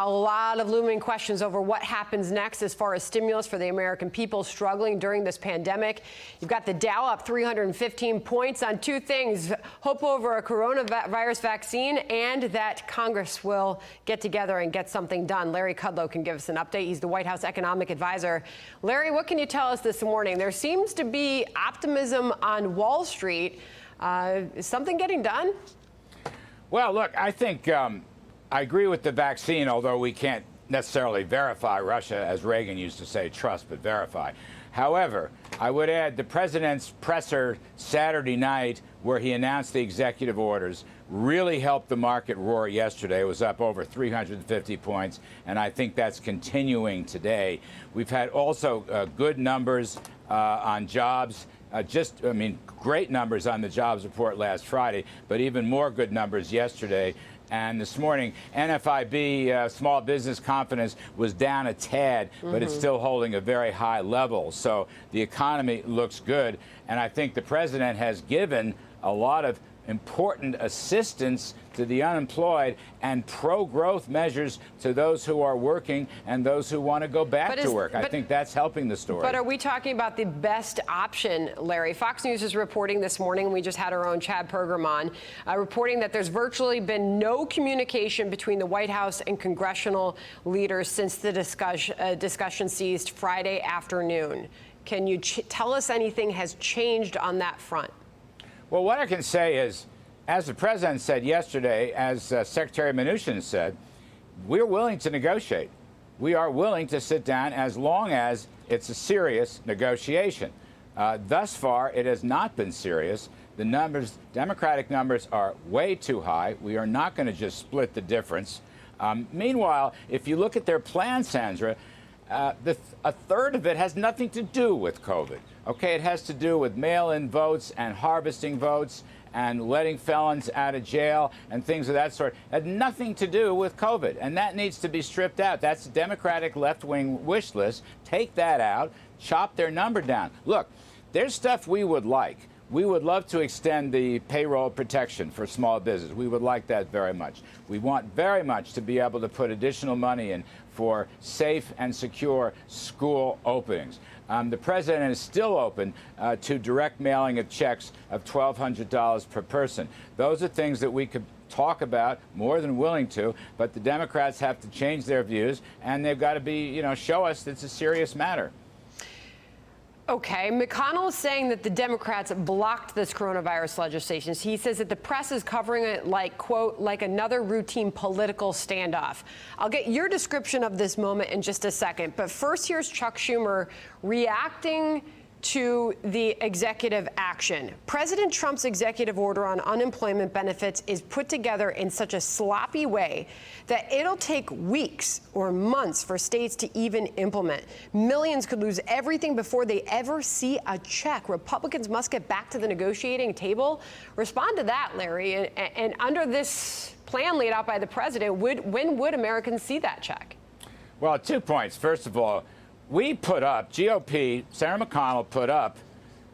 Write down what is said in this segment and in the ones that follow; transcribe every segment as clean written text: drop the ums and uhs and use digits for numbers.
A lot of looming questions over what happens next as far as stimulus for the American people struggling during this pandemic. You've got the Dow up 315 points on two things: hope over a coronavirus vaccine and that Congress will get together and get something done. Larry Kudlow can give us an update. He's the White House economic advisor. Larry, what can you tell us this morning? There seems to be optimism on Wall Street. Is something getting done? Well, look, I think I agree with the vaccine, although we can't necessarily verify Russia, as Reagan used to say, trust but verify. However, I would add the president's presser Saturday night, where he announced the executive orders, really helped the market roar yesterday. It was up over 350 points, and I think that's continuing today. We've had also good numbers on jobs. Great numbers on the jobs report last Friday, but even more good numbers yesterday. And this morning, NFIB, small business confidence, was down a tad, but it's still holding a very high level. So the economy looks good. And I think the president has given a lot of important assistance to the unemployed and pro-growth measures to those who are working and those who want to go back to work. I think that's helping the story. But are we talking about the best option, Larry? Fox News is reporting this morning, and we just had our own Chad Pergram on, reporting that there's virtually been no communication between the White House and congressional leaders since the discussion ceased Friday afternoon. Can you tell us anything has changed on that front? Well, what I can say is, as the president said yesterday, as Secretary Mnuchin said, we're willing to negotiate. We are willing to sit down as long as it's a serious negotiation. Thus far, it has not been serious. The numbers, Democratic numbers, are way too high. We are not going to just split the difference. Meanwhile, if you look at their plan, Sandra, a third of it has nothing to do with COVID. Okay, it has to do with mail-in votes and harvesting votes and letting felons out of jail and things of that sort. It had nothing to do with COVID, and that needs to be stripped out. That's the Democratic left-wing wish list. Take that out, chop their number down. Look, there's stuff we would like. We would love to extend the payroll protection for small business. We would like that very much. We want very much to be able to put additional money in for safe and secure school openings. The president is still open to direct mailing of checks of $1,200 per person. Those are things that we could talk about, more than willing to, but the Democrats have to change their views, and they've got to be, show us that it's a serious matter. Okay, McConnell is saying that the Democrats blocked this coronavirus legislation. He says that the press is covering it like, quote, like another routine political standoff. I'll get your description of this moment in just a second. But first, here's Chuck Schumer reacting to the executive action. President Trump's executive order on unemployment benefits is put together in such a sloppy way that it'll take weeks or months for states to even implement. Millions could lose everything before they ever see a check. Republicans must get back to the negotiating table. Respond to that, Larry. And under this plan laid out by the president, when would Americans see that check? Well, 2 points. First of all, we put up, GOP, Senator McConnell put up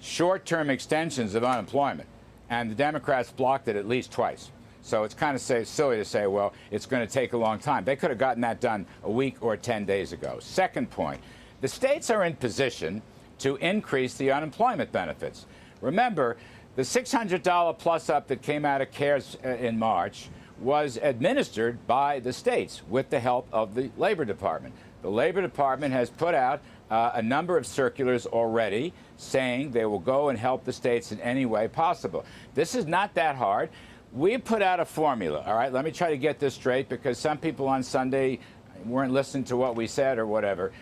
short-term extensions of unemployment, and the Democrats blocked it at least twice. So it's kind of silly to say, well, it's going to take a long time. They could have gotten that done a week or 10 days ago. Second point, the states are in position to increase the unemployment benefits. Remember, the $600 plus-up that came out of CARES in March was administered by the states with the help of the Labor Department. The Labor Department has put out a number of circulars already saying they will go and help the states in any way possible. This is not that hard. We put out a formula, all right? Let me try to get this straight, because some people on Sunday weren't listening to what we said or whatever.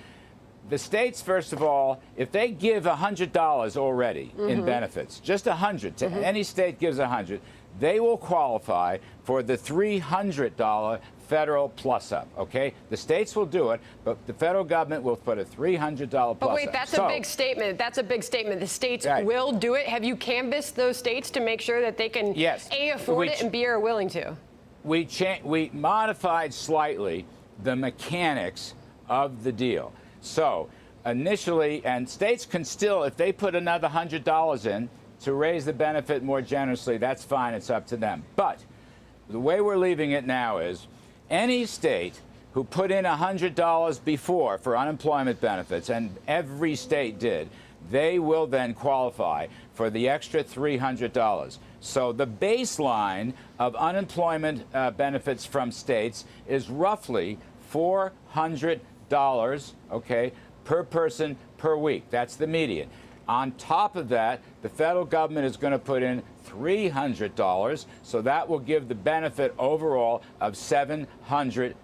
The states, first of all, if they give $100 already in benefits, just $100 to any state gives $100, they will qualify for the $300 federal plus-up, okay? The states will do it, but the federal government will put a $300 plus-up. But wait, that's a big statement. That's a big statement. The states will do it. Have you canvassed those states to make sure that they can, A, afford it, and B, are willing to? We modified slightly the mechanics of the deal. So initially, and states can still, if they put another $100 in to raise the benefit more generously, that's fine. It's up to them. But the way we're leaving it now is any state who put in $100 before for unemployment benefits, and every state did, they will then qualify for the extra $300. So the baseline of unemployment benefits from states is roughly $400, okay, per person per week. That's the median. On top of that, the federal government is going to put in $300, so that will give the benefit overall of $700.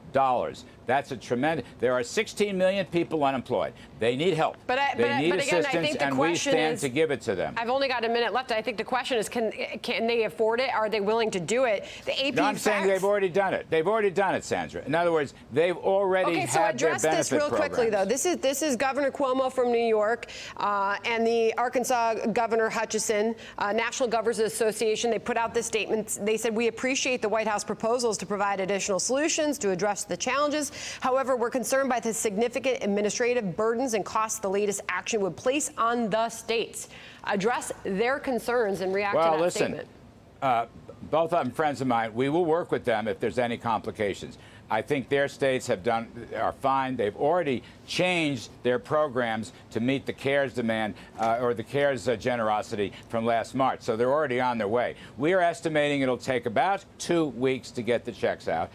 That's a tremendous. There are 16 million people unemployed. They need help. They need assistance, and we stand to give it to them. I've only got a minute left. I think the question is, can they afford it? Are they willing to do it? The AP No, I'm saying they've already done it. They've already done it, Sandra. In other words, they've already had their benefit programs. Okay, so address this real quickly, though. This is Governor Cuomo from New York and the Arkansas Governor Hutchinson, National Governors Association. They put out this statement. They said, we appreciate the White House proposals to provide additional solutions to address the challenges. However, we're concerned by the significant administrative burdens and costs the latest action would place on the states. Address their concerns and react to that statement. Both of them friends of mine. We will work with them if there's any complications. I think their states are fine. They've already changed their programs to meet the CARES demand or the CARES generosity from last March. So they're already on their way. We are estimating it'll take about 2 weeks to get the checks out.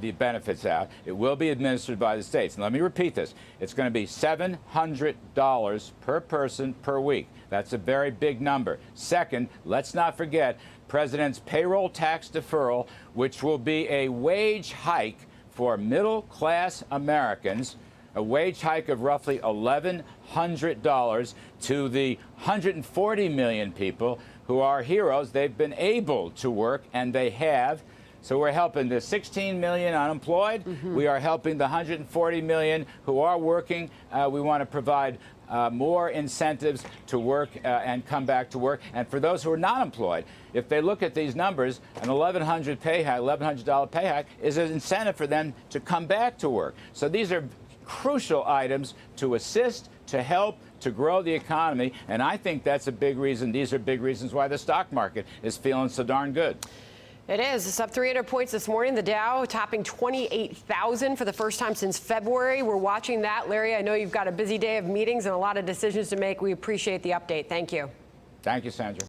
The benefits out. It will be administered by the states. And let me repeat this. It's going to be $700 per person per week. That's a very big number. Second, let's not forget President's payroll tax deferral, which will be a wage hike for middle-class Americans, a wage hike of roughly $1,100 to the 140 million people who are heroes. They've been able to work, and they have. So we're helping the 16 million unemployed. We are helping the 140 million who are working. We want to provide more incentives to work and come back to work. And for those who are not employed, if they look at these numbers, an $1,100 pay hike is an incentive for them to come back to work. So these are crucial items to assist, to help, to grow the economy. And I think that's a big reason. These are big reasons why the stock market is feeling so darn good. It is. It's up 300 points this morning. The Dow topping 28,000 for the first time since February. We're watching that. Larry, I know you've got a busy day of meetings and a lot of decisions to make. We appreciate the update. Thank you. Thank you, Sandra.